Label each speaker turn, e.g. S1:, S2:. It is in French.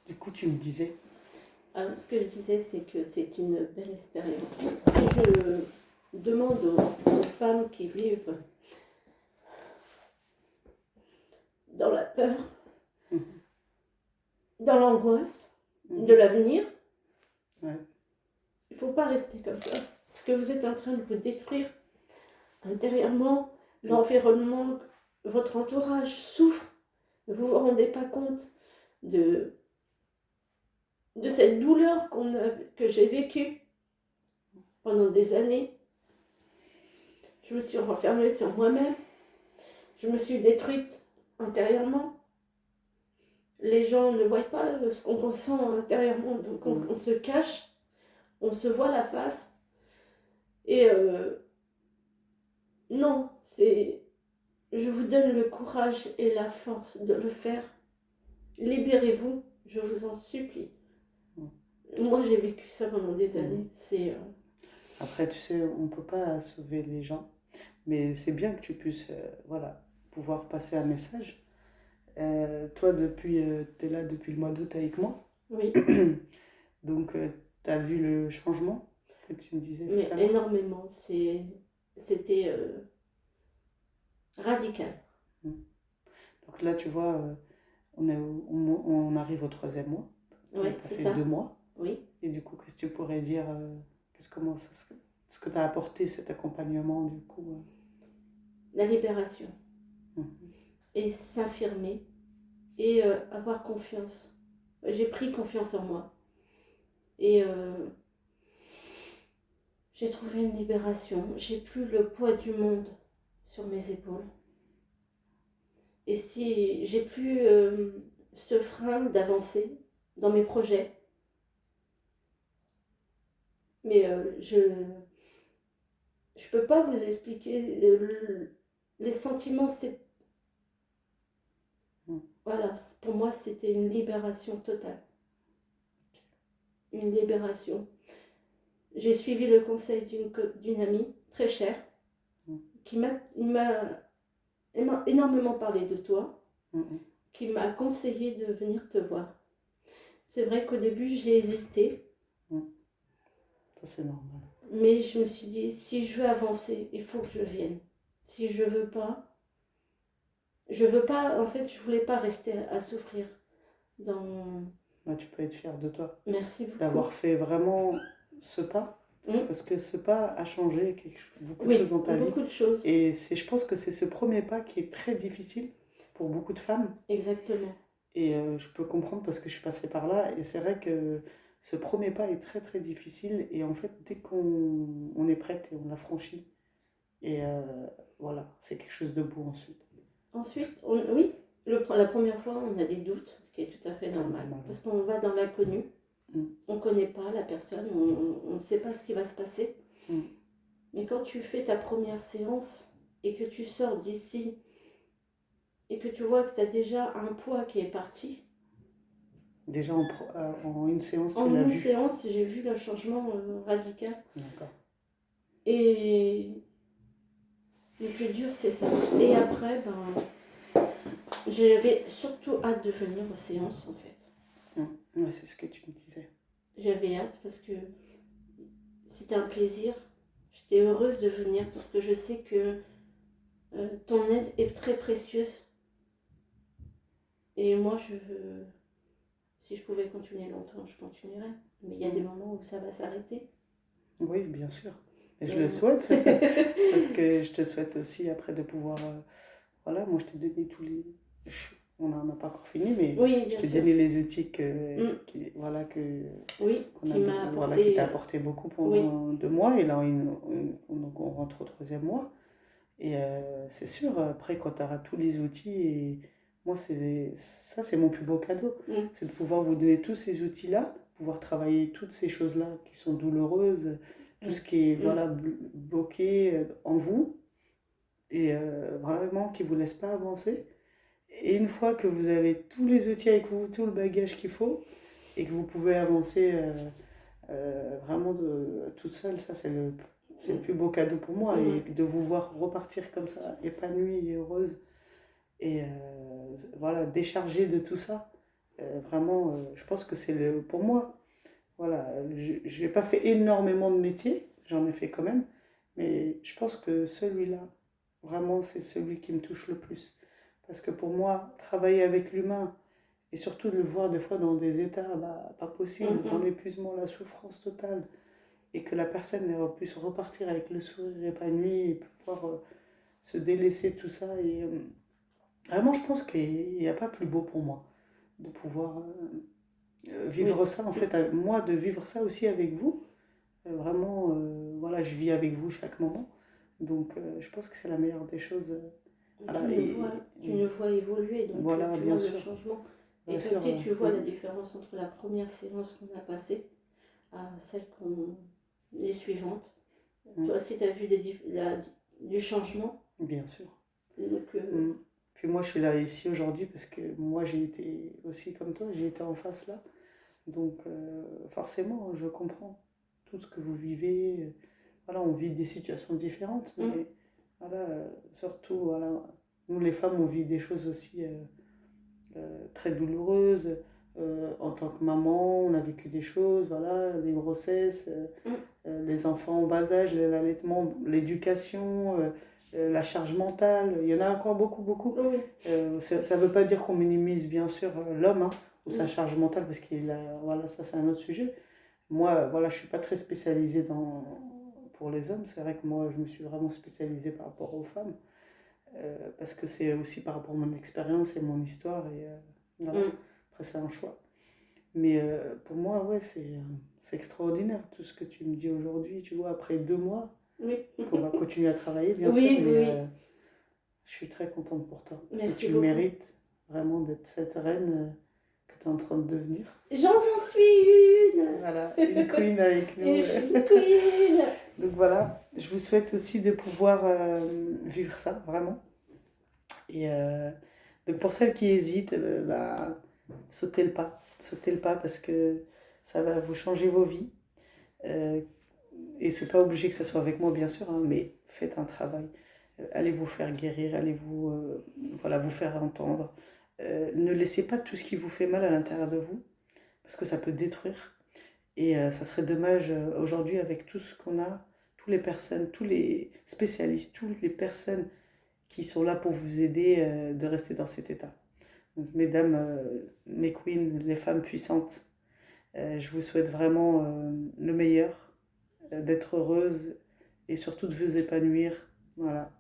S1: Du coup, tu me disais.
S2: Alors, ce que je disais, c'est que c'est une belle expérience. Et je demande aux femmes qui vivent dans la peur,
S1: Mhm.
S2: dans l'angoisse
S1: Mhm.
S2: de l'avenir,
S1: Ouais.
S2: il ne faut pas rester comme ça. Parce que vous êtes en train de vous détruire intérieurement, l'environnement, votre entourage souffre. Vous ne vous rendez pas compte de cette douleur que j'ai vécue pendant des années. Je me suis renfermée sur moi-même. Je me suis détruite intérieurement. Les gens ne voient pas ce qu'on ressent intérieurement, donc on se cache, on se voit la face. Et non, je vous donne le courage et la force de le faire. Libérez-vous, je vous en supplie. Moi, j'ai vécu ça pendant des années.
S1: Après, tu sais, on ne peut pas sauver les gens, mais c'est bien que tu puisses voilà, pouvoir passer un message. Toi, tu es là depuis le mois d'août avec moi.
S2: Oui.
S1: Donc, tu as vu le changement que tu me disais tout
S2: Mais
S1: à l'heure.
S2: énormément. C'était radical.
S1: Donc là, tu vois, on arrive au 3e mois.
S2: Oui,
S1: Tu as
S2: c'est
S1: fait
S2: ça.
S1: 2 mois.
S2: Oui.
S1: Et du coup, qu'est-ce que tu pourrais dire comment ça, ce que tu as apporté cet accompagnement, du coup
S2: La libération.
S1: Mhm.
S2: Et s'affirmer. Et avoir confiance. J'ai pris confiance en moi. Et j'ai trouvé une libération. J'ai plus le poids du monde sur mes épaules. Et si j'ai plus ce frein d'avancer dans mes projets. Mais je peux pas vous expliquer les sentiments. Voilà, pour moi, c'était une libération totale. Une libération. J'ai suivi le conseil d'une amie très chère qui m'a énormément parlé de toi, qui m'a conseillé de venir te voir. C'est vrai qu'au début, j'ai hésité.
S1: Ça, c'est normal.
S2: Mais je me suis dit, si je veux avancer, il faut que je vienne. Si je veux pas, en fait, je voulais pas rester à souffrir dans...
S1: Bah, tu peux être fière de toi.
S2: Merci beaucoup.
S1: D'avoir fait vraiment ce pas. Parce que ce pas a changé beaucoup de choses dans ta vie.
S2: Beaucoup de choses.
S1: Et je pense que c'est ce premier pas qui est très difficile pour beaucoup de femmes.
S2: Exactement.
S1: Et je peux comprendre parce que je suis passée par là. Et c'est vrai que ce premier pas est très très difficile. Et en fait, dès qu'on est prête et on l'a franchi, et voilà, c'est quelque chose de beau ensuite.
S2: Ensuite, oui, la première fois, on a des doutes, ce qui est tout à fait normal. Parce qu'on va dans l'inconnu. On ne connaît pas la personne, on ne sait pas ce qui va se passer. Mais quand tu fais ta première séance et que tu sors d'ici et que tu vois que tu as déjà un poids qui est parti.
S1: Déjà en une séance,
S2: tu l'as vu. En une séance, j'ai vu le changement radical.
S1: D'accord.
S2: Et le plus dur, c'est ça. Et après, j'avais surtout hâte de venir aux séances, en fait.
S1: Ouais, c'est ce que tu me disais.
S2: J'avais hâte parce que c'était un plaisir. J'étais heureuse de venir parce que je sais que ton aide est très précieuse. Et moi, si je pouvais continuer longtemps, je continuerais. Mais il y a des moments où ça va s'arrêter.
S1: Oui, bien sûr. Et je le souhaite. Parce que je te souhaite aussi après de pouvoir... voilà, moi je t'ai donné tous les... On n'en a pas encore fini, mais
S2: oui,
S1: je t'ai donné les outils qui t'a apporté beaucoup pendant 2 mois. Et là, on rentre au 3e mois. Et c'est sûr, après, quand tu auras tous les outils, et moi, c'est mon plus beau cadeau. C'est de pouvoir vous donner tous ces outils-là, pouvoir travailler toutes ces choses-là qui sont douloureuses, tout ce qui est bloqué en vous, et vraiment qui ne vous laisse pas avancer. Et une fois que vous avez tous les outils avec vous, tout le bagage qu'il faut, et que vous pouvez avancer vraiment toute seule, ça c'est le plus beau cadeau pour moi. Et de vous voir repartir comme ça, épanouie et heureuse, et voilà, déchargée de tout ça, Vraiment, je pense que pour moi, voilà, je n'ai pas fait énormément de métiers, j'en ai fait quand même, mais je pense que celui-là, vraiment, c'est celui qui me touche le plus. Parce que pour moi, travailler avec l'humain, et surtout de le voir des fois dans des états pas possibles, dans
S2: Mhm.
S1: l'épuisement, la souffrance totale, et que la personne puisse repartir avec le sourire épanoui et pouvoir se délaisser de tout ça. Et vraiment, je pense qu'il n'y a pas plus beau pour moi de pouvoir
S2: Oui.
S1: vivre ça, en fait, moi, de vivre ça aussi avec vous. Vraiment, voilà, je vis avec vous chaque moment. Donc, je pense que c'est la meilleure des choses. Voilà,
S2: Tu nous vois évoluer, donc
S1: voilà,
S2: tu
S1: bien
S2: vois le
S1: sûr.
S2: changement.
S1: Bien
S2: Et toi
S1: sûr.
S2: aussi, tu vois la différence entre la première séance qu'on a passée à les suivantes. Toi aussi, tu as vu du changement.
S1: Bien sûr.
S2: Donc,
S1: Puis moi, je suis là ici aujourd'hui parce que moi, j'ai été aussi comme toi, j'ai été en face là. Donc, forcément, je comprends tout ce que vous vivez. Voilà, on vit des situations différentes, mais voilà, surtout, voilà, nous les femmes, on vit des choses aussi très douloureuses. En tant que maman, on a vécu des choses, voilà, des grossesses, les enfants en bas âge, l'allaitement, l'éducation, la charge mentale. Il y en a encore beaucoup, beaucoup.
S2: oui.
S1: Ça ne veut pas dire qu'on minimise bien sûr l'homme hein, ou sa
S2: Mm.
S1: charge mentale, parce que voilà, ça c'est un autre sujet. Moi, voilà, je ne suis pas très spécialisée pour les hommes. C'est vrai que moi, je me suis vraiment spécialisée par rapport aux femmes. Parce que c'est aussi par rapport à mon expérience et mon histoire. Et voilà, après, c'est un choix. Mais pour moi, ouais, c'est extraordinaire tout ce que tu me dis aujourd'hui. Tu vois, après 2 mois,
S2: Oui.
S1: qu'on va continuer à travailler, bien
S2: Oui,
S1: sûr. Mais
S2: oui.
S1: je suis très contente pour toi. Et
S2: Merci
S1: tu
S2: beaucoup.
S1: mérites vraiment d'être cette reine que tu es en train de devenir.
S2: J'en suis une.
S1: Voilà, une queen avec nous.
S2: Et je suis une queen.
S1: Donc voilà, je vous souhaite aussi de pouvoir vivre ça, vraiment. Et donc pour celles qui hésitent, sautez le pas. Sautez le pas parce que ça va vous changer vos vies. Et c'est pas obligé que ça soit avec moi, bien sûr, hein, mais faites un travail. Allez vous faire guérir, allez voilà, vous faire entendre. Ne laissez pas tout ce qui vous fait mal à l'intérieur de vous, parce que ça peut détruire. Et ça serait dommage aujourd'hui avec tout ce qu'on a, toutes les personnes, tous les spécialistes, toutes les personnes qui sont là pour vous aider de rester dans cet état. Donc mesdames, mes queens, les femmes puissantes, je vous souhaite vraiment le meilleur, d'être heureuse et surtout de vous épanouir. Voilà.